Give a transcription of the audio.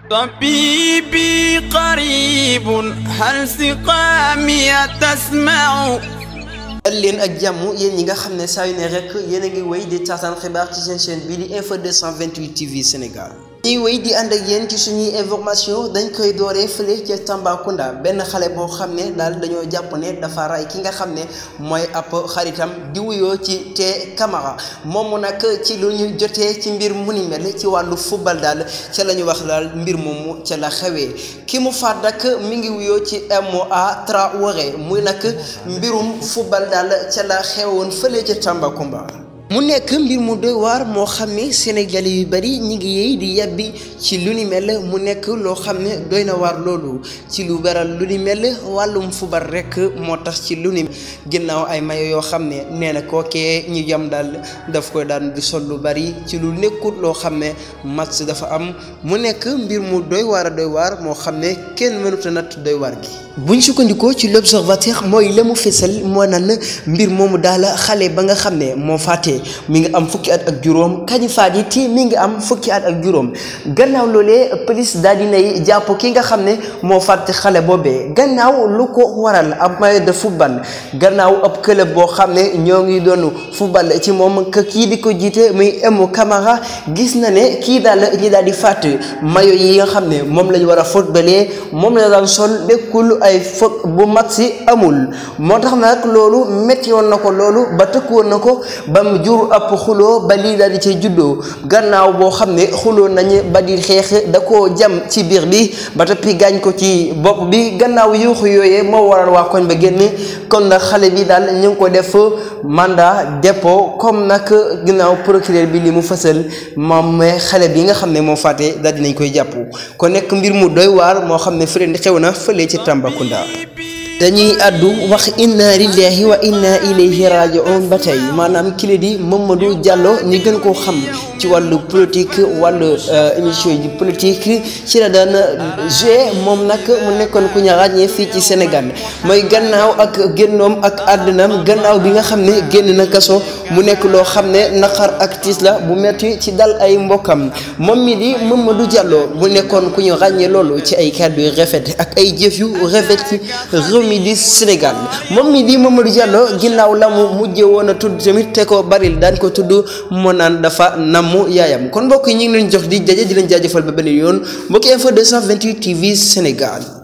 طبيبي قريب هل سقامي تسمع. dal leen ak jàmm yéen ñi nga xam ne saa yu ne rek yéen a ngi wéy di taataan xibaar ci seen chaîne bii di Info 228 TV Sénégal. ñuy wéy di ànd ak yéen ci suñuy information dañ koy dooree fële ca Tambacounda benn xale boo xam ne daal dañoo jàpp ne dafa ray ki nga xam ne mooy ab xaritam di wuyoo ci te Camara moom nag ci lu ñu jotee ci mbir mu ni mel ci wàllu football daal ca la ñu wax daal mbir moomu ca la xewee ki mu faat nag mi ngi wuyoo ci MA Traoré muy nag mbirum football daal ca la xewoon fële ca Tambacounda. mu nekk mbir mu doy waar moo xam ne sénégalais yu bari ñi ngi yéey di yàbbi ci lu ni mel mu nekk loo xam ne doy na waar loolu ci lu beral lu ni mel wàllum fubar rek moo tax ci lu ni ginnaaw ay mayo yoo xam ne nee na kookee ñu jam daal daf koy daan di sol lu bari ci lu nekkul loo xam ne match dafa am mu nekk mbir mu doy waar a doy waar moo xam ne kenn mënuta natt doy waar gi. buñ sukkandikoo ci l'observateur mooy la mu fésal moo naan mbir moomu daal xale ba nga xam ne moo faatee mi ngi am fukki at ak juróom kañu faat yi mi ngi am fukki at ak juróom gannaaw loolee police daal dinay jàpp ki nga xam ne moo faat xale boobee gannaaw lu ko waral ab maillot de football gannaaw ab club boo xam ne ñoo ngi doon football ci moom que kii di ko jiite muy Camara gis na ne kii daal ñi daal di faat maillot yi nga xam ne moom lañu war a footballee moom la daan sol nekkul ay foog bu mat si amul moo tax nag loolu métti woon na ko loolu ba tëkk woon na ko ba mu jur ab xuloo ba lii daal di cay juddoo gannaaw boo xam ne xuloo nañu ba di xeex da koo jam ci biir bi ba toppi gaañ ko ci bopp bi gannaaw yuuxu yooyee moo waral waa koñ ba génn kon nag xale bi daal ñu ngi ko def mandat dépôt comme nag ginnaaw procureur bi li mu fësal moom xale bi nga xam ne moo fàtte daal dinañ koy jàpp kon nekk mbir mu doy waar moo xam ne fële xew na fële ci Tambacounda. dañuy àddu wax inna lillahi wa inna ilayhi raji'un ba tey maanaam kile di Mamadou Diallo ñu gën koo xam ci wàllu politique wàllu émission yi politique ci la daan joué moom nag mu nekkoon ku ñu ràññee fii ci Sénégal mooy gannaaw ak génnoom ak àddinaam gannaaw bi nga xam ne génn na kaso mu nekk loo xam ne naqar ak tiis la bu metti ci dal ay mbokkam moom mi di Mamadou Diallo mu nekkoon ku ñu ràññee loolu ci ay kàddu yu rafet ak ay jëf yu rafet ci mi di Sénégal moom mi di Mamadou Diallo ginnaaw la mu mujjee woon a tudd tamit te ko baril daan ko tudd moo naan dafa namm yaayam kon mbokk yi ñu ngi leen jox di jaajëf di leen jaajëfal ba beneen yoon mbokki Info 228 TV Sénégal.